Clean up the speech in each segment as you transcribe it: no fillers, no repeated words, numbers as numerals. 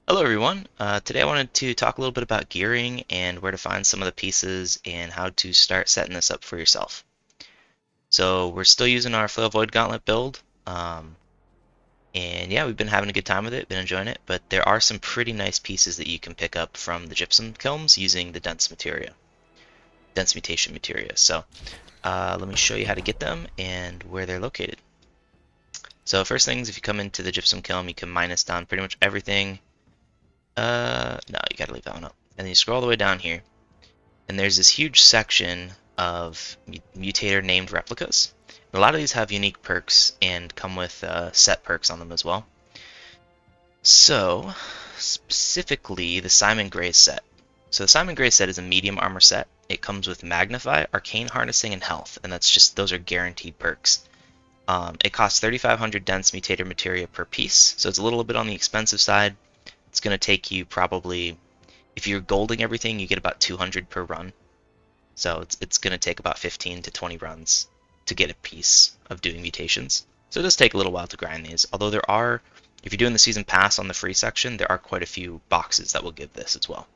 Hello everyone. Today I wanted to talk a little bit about gearing and where to find some of the pieces and how to start setting this up for yourself. So we're still using our Flail Void Gauntlet build, and yeah, we've been having a good time with it, been enjoying it, but there are some pretty nice pieces that you can pick up from the gypsum kilns using the dense mutation materia. So let me show you how to get them and where they're located. So first things, if you come into the gypsum kiln, you can minus down pretty much everything. No, you gotta leave that one up. And then you scroll all the way down here, and there's this huge section of mutator named replicas. A lot of these have unique perks and come with set perks on them as well. So, specifically the Simon Gray set. So the Simon Gray set is a medium armor set. It comes with Magnify, Arcane Harnessing, and Health, and those are guaranteed perks. It costs 3,500 dense mutator materia per piece, so it's a little bit on the expensive side. It's going to take you probably, if you're golding everything, you get about 200 per run. So it's going to take about 15 to 20 runs to get a piece of doing mutations. So it does take a little while to grind these, although there are, if you're doing the season pass on the free section, there are quite a few boxes that will give this as well.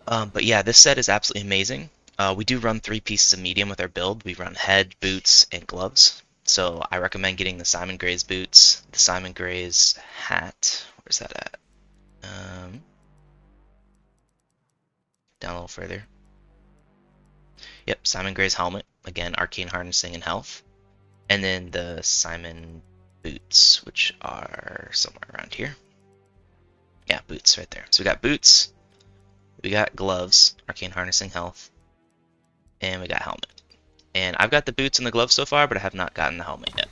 But yeah, this set is absolutely amazing. We do run 3 pieces of medium with our build. We run head, boots, and gloves. So I recommend getting the Simon Gray's boots, the Simon Gray's hat. Where's that at? Down a little further. Yep, Simon Gray's helmet. Again, arcane harnessing and health. And then the Simon boots, which are somewhere around here. Yeah, boots right there. So we got boots, we got gloves, arcane harnessing, health, and we got helmet. And I've got the boots and the gloves so far, but I have not gotten the helmet yet.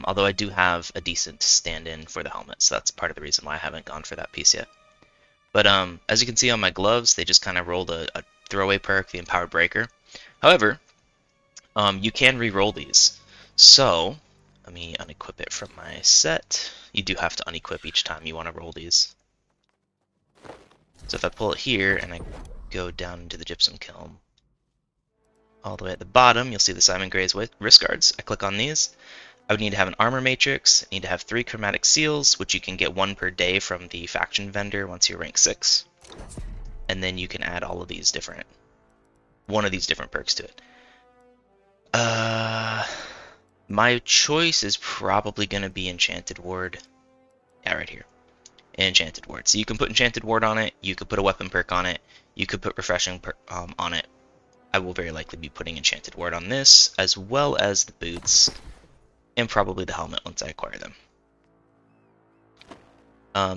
Although I do have a decent stand-in for the helmet, so that's part of the reason why I haven't gone for that piece yet. But as you can see on my gloves, they just kind of rolled a throwaway perk, the Empowered Breaker. However, you can re-roll these. So, let me unequip it from my set. You do have to unequip each time you want to roll these. So if I pull it here and I go down into the gypsum kiln, all the way at the bottom, you'll see the Simon Gray's wrist guards. I click on these. I would need to have an armor matrix, I need to have 3 chromatic seals, which you can get 1 per day from the faction vendor once you're rank 6. And then you can add all of these one of these different perks to it. My choice is probably going to be Enchanted Ward. Yeah, right here. Enchanted Ward. So you can put Enchanted Ward on it, you could put a weapon perk on it, you could put Refreshing on it. I will very likely be putting Enchanted Ward on this, as well as the boots, and probably the helmet once I acquire them.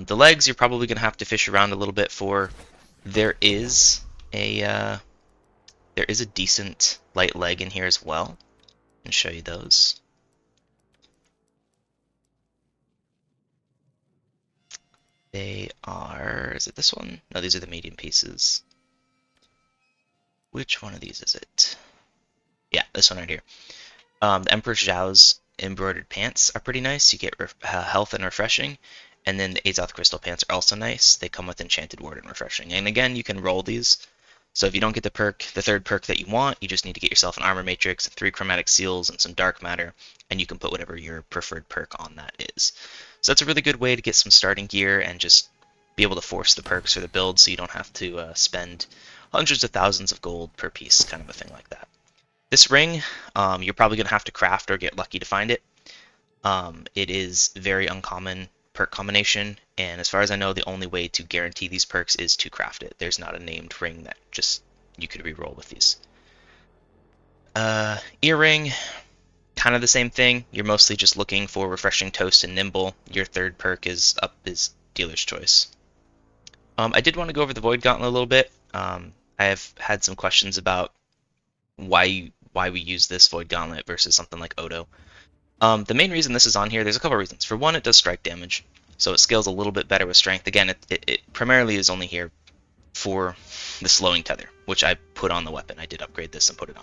The legs you're probably going to have to fish around a little bit for. There is a decent light leg in here as well. I'll show you those. They are, is it this one? No, these are the medium pieces. Which one of these is it? Yeah, this one right here. The Emperor Zhao's embroidered pants are pretty nice. You get health and refreshing. And then the Azoth Crystal pants are also nice. They come with Enchanted Ward and refreshing. And again, you can roll these. So if you don't get the third perk that you want, you just need to get yourself an armor matrix, 3 chromatic seals, and some dark matter, and you can put whatever your preferred perk on that is. So that's a really good way to get some starting gear and just be able to force the perks for the build so you don't have to spend hundreds of thousands of gold per piece, kind of a thing like that. This ring, you're probably going to have to craft or get lucky to find it. It is very uncommon perk combination, and as far as I know, the only way to guarantee these perks is to craft it. There's not a named ring that just you could re-roll with these. Earring, kind of the same thing. You're mostly just looking for Refreshing Toast and Nimble. Your third perk is Dealer's Choice. I did want to go over the Void Gauntlet a little bit. I have had some questions about why we use this Void Gauntlet versus something like Odo. The main reason this is on here, there's a couple of reasons. For one, it does strike damage, so it scales a little bit better with strength. Again, it primarily is only here for the slowing tether, which I put on the weapon. I did upgrade this and put it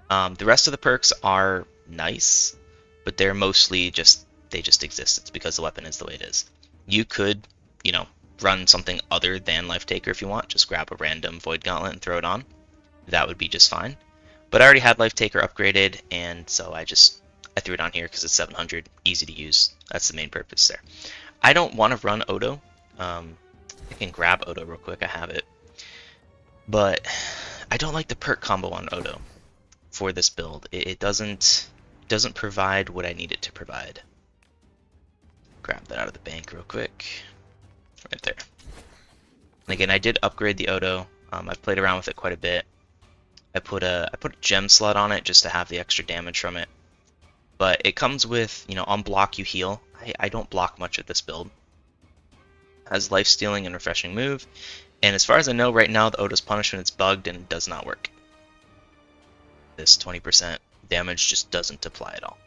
on. The rest of the perks are nice, but they're mostly they just exist. It's because the weapon is the way it is. You could, run something other than Life Taker if you want. Just grab a random Void Gauntlet and throw it on. That would be just fine. But I already had Life Taker upgraded, and so I threw it on here because it's 700, easy to use. That's the main purpose there. I don't want to run Odo. I can grab Odo real quick, I have it. But I don't like the perk combo on Odo for this build. It doesn't provide what I need it to provide. Grab that out of the bank real quick. Right there. And again, I did upgrade the Odo. I've played around with it quite a bit. I put a gem slot on it just to have the extra damage from it. But it comes with, you know, on block you heal. I don't block much with this build. It has life stealing and refreshing move. And as far as I know right now, the Odo's punishment is bugged and does not work. This 20% damage just doesn't apply at all.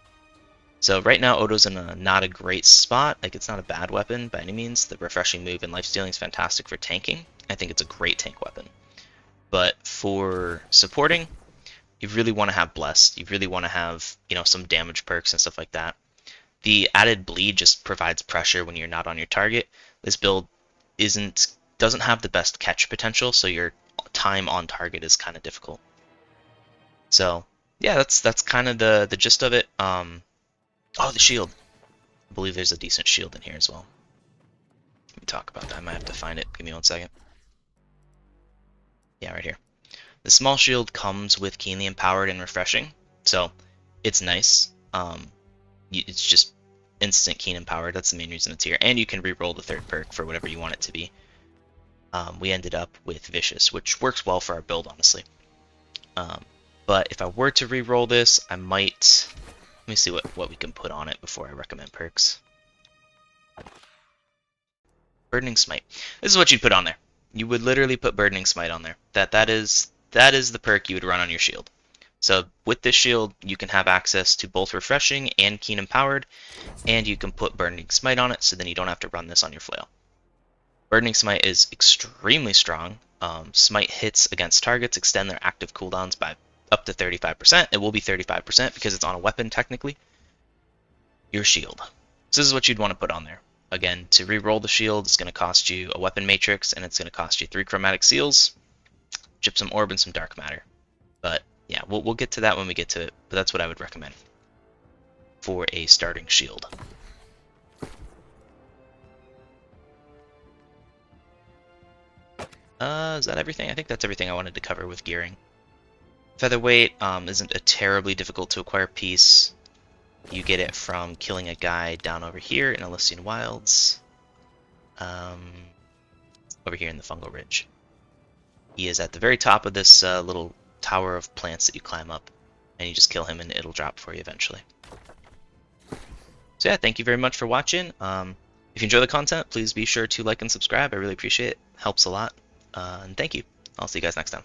So right now Odo's in not a great spot. Like, it's not a bad weapon by any means. The refreshing move and life stealing is fantastic for tanking. I think it's a great tank weapon. But for supporting, you really want to have Blessed. You really want to have, you know, some damage perks and stuff like that. The added bleed just provides pressure when you're not on your target. This build doesn't have the best catch potential, so your time on target is kind of difficult. So yeah, that's kind of the gist of it. Oh, the shield. I believe there's a decent shield in here as well. Let me talk about that. I might have to find it. Give me 1 second. Yeah, right here. The small shield comes with keenly empowered and refreshing, so it's nice. It's just instant keen empowered. That's the main reason it's here. And you can re-roll the third perk for whatever you want it to be. We ended up with Vicious, which works well for our build, honestly. But if I were to re-roll this, I might... Let me see what we can put on it before I recommend perks. Burdening Smite. This is what you'd put on there. You would literally put Burdening Smite on there. That is the perk you would run on your shield. So with this shield, you can have access to both Refreshing and Keen Empowered, and you can put Burdening Smite on it, so then you don't have to run this on your Flail. Burdening Smite is extremely strong. Smite hits against targets extend their active cooldowns by up to 35%. It will be 35% because it's on a weapon technically. Your shield. So this is what you'd want to put on there. Again, to re-roll the shield, it's going to cost you a weapon matrix, and it's going to cost you 3 chromatic seals, gypsum orb, and some dark matter. But yeah, we'll get to that when we get to it, but that's what I would recommend for a starting shield. Is that everything? I think that's everything I wanted to cover with gearing. Featherweight isn't a terribly difficult to acquire piece. You get it from killing a guy down over here in Elysian Wilds. Over here in the Fungal Ridge. He is at the very top of this little tower of plants that you climb up. And you just kill him and it'll drop for you eventually. So yeah, thank you very much for watching. If you enjoy the content, please be sure to like and subscribe. I really appreciate it. Helps a lot. And thank you. I'll see you guys next time.